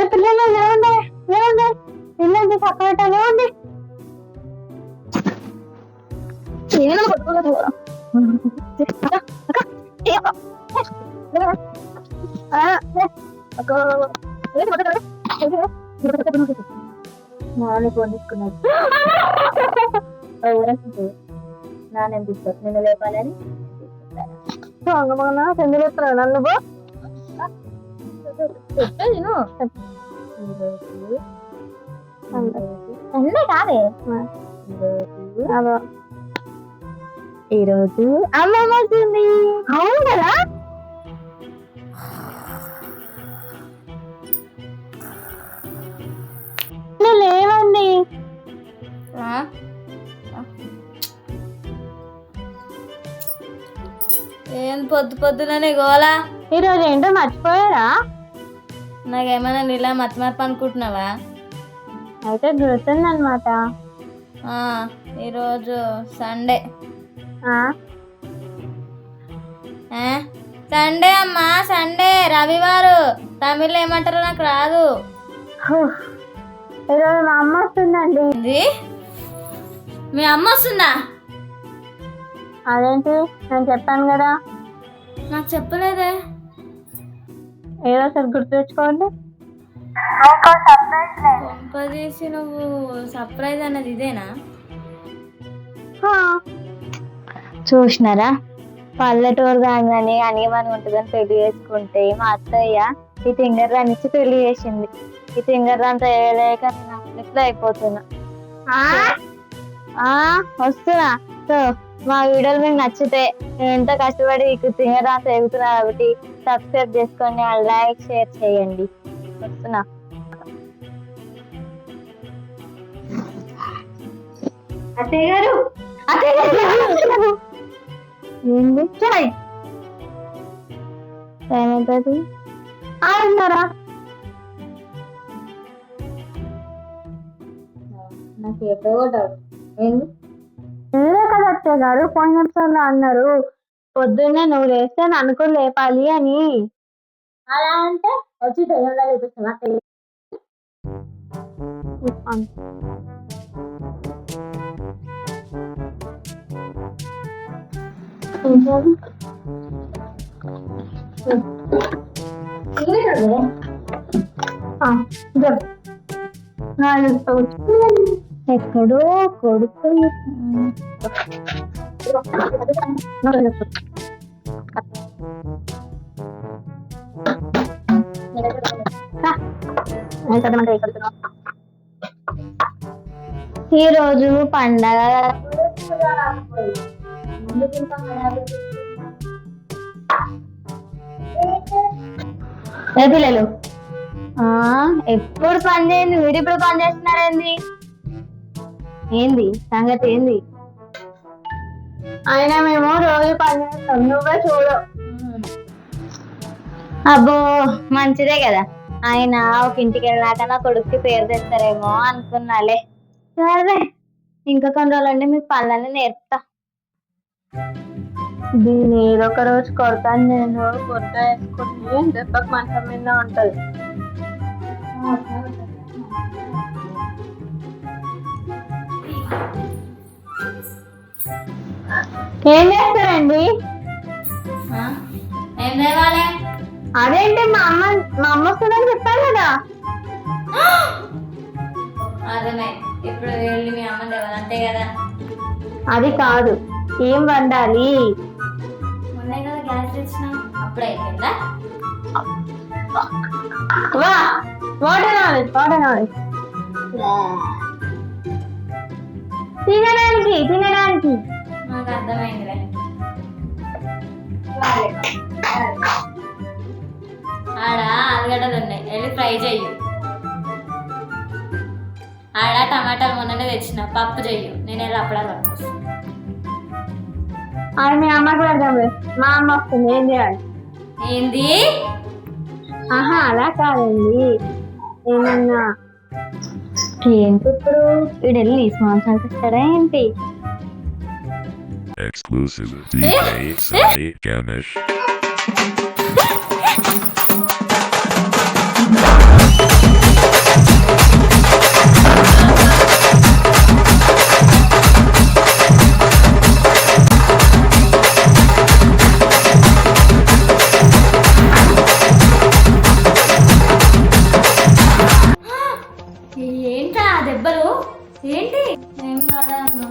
పిల్లలు లేవండి లేవండి పిల్లలు పక్కన లేవండి నేను కొట్టుకోలేదు నాన్న కొనుక్కున్నాడు నాన్న తీసుకొచ్చి నిన్ను లేపాలని అంగమన్నా ఎందుకు లేపుతున్నావు నన్ను సండే కాదే ఈరోజు అమ్మమ్మ వస్తుంది అవును కదా లేవండి ఏం పొద్దుననే గోలా ఈరోజు ఏంటో మర్చిపోయారా నాకేమైనా నీలా మతిమరపు అనుకుంటున్నావా అయితే గుర్తుందనమాట ఈరోజు సండే సండే అమ్మా సండే రవివారు తమిళ్లో ఏమంటారో నాకు రాదు ఈరోజు మా అమ్మ వస్తుందండి మీ అమ్మ వస్తుందా అదేంటి నేను చెప్పాను కదా నాకు చెప్పలేదే ఏదో సార్ గుర్తు తెచ్చుకోండి పంపదీసి నువ్వు సర్ప్రైజ్ అన్నది ఇదేనా చూసినారా పల్లెటూరు కాగానే అనిమని ఉంటుందని పెళ్లి చేసుకుంటే మా అత్తయ్య ఈ తింగర్ రానిచ్చి పెళ్లి చేసింది ఈ తింగర్ రాని తేయలేక నేను ఇట్లా అయిపోతున్నా వస్తున్నా సో మా వీడియోలు మీకు నచ్చితే నేను ఎంత కష్టపడి ఈ తింగర్ రాని తెగుతున్నా కాబట్టి సబ్స్క్రైబ్ చేసుకొని లైక్ షేర్ చేయండి వస్తున్నా అత్తయ్య గారు ఏంది చాయ్ ఏమవుతుంది ఆడున్నారా నాకు ఏదో డౌట్ ఏంది మీరే కదా అత్తయ్య గారు ఫోన్ నిమిషంలో అన్నారు పొద్దున్నే నువ్వు లేస్తే అనుకుని లేపాలి అని అలా అంటే వచ్చి దయ్యంగా లేపిస్తున్నా ఎక్కడో కొడుకు ఈరోజు పండగ పిల్లలు ఎప్పుడు పని చేయండి మీరు ఇప్పుడు పని చేస్తున్నారేంది ఏంది సంగతి ఏంది అయినా మేము రోజు పని చేస్తాం నువ్వే చూడు అబ్బో మంచిదే కదా ఆయన ఒక ఇంటికి వెళ్ళాక నా కొడుక్కి పేరు తెస్తారేమో అనుకున్నాలే సరే ఇంకా కొన్ని రోజులండి మీకు పనులన్నీ నేర్పుతా దీన్ని ఏదొక రోజు కొడతాను నేను కొత్త వేసుకుని దెబ్బకు మంచం మీద ఉంటది ఏం చేస్తారండి ఏం తేవాలి అదేంటి మా అమ్మ వస్తుందని చెప్పాను కదా అర్థమే ఇప్పుడు వెళ్ళి మీ అమ్మ తేవాలి అంతే కదా అది కాదు ఏం వండాలి మొన్నే కదా గ్యాస్ తెచ్చినా అప్పుడే అయిపోయిందా తినడానికి తినడానికి నాకు అర్థమైందిలే ఆడ ఆలుగడ్డలు ఉన్నాయి వెళ్ళి ఫ్రై చెయ్యి ఆడ టమాటాలు మొన్ననే తెచ్చిన పప్పు చెయ్యి నేను వెళ్ళి అప్పడాలు పట్టుకొస్తాను అది మీ అమ్మకి పెడదాం మా అమ్మ వస్తుంది ఏం చేయాలి ఏంది అలా కాదండి ఏమన్నా ఏంటి ఇప్పుడు వీడు వెళ్ళి మాంసాలు తెస్తాడా ఏంటి Exclusive DJ Sai Ganesh. దెబ్బలు ఏంటి? ఏం కాదా అమ్మా,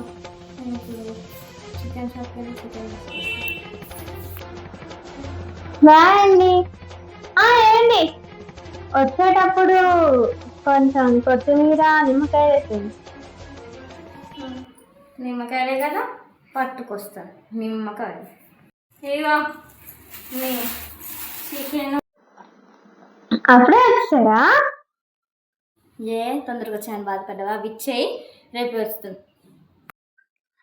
చికెన్ షాప్కి వెళ్ళి చికెన్ బాయ్ అండి. ఏంటి వచ్చేటప్పుడు కొంచెం కొత్తిమీర నిమ్మకాయ వేసింది. నిమ్మకాయలే కదా, పట్టుకొస్తాను నిమ్మకాయ. ఇగో నీ చికెన్. అప్పుడే వచ్చారా? ఏ తొందరగా వచ్చాయని బాధపడ్డావా? విచ్చేయి, రేపు వస్తుంది.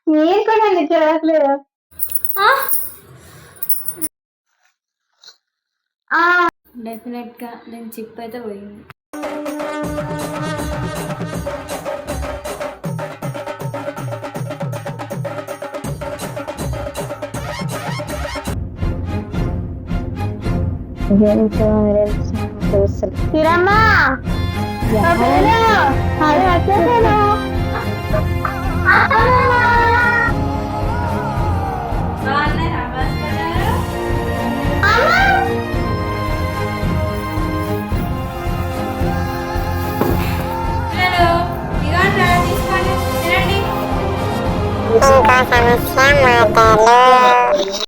మీరు కూడా నిద్రలేదు. డెఫినెట్గా నేను చిప్ అయితే పోయింది. స్థిరమ్మా తీసుకోండి, తినండి. ఇంకా సమస్య మాటలు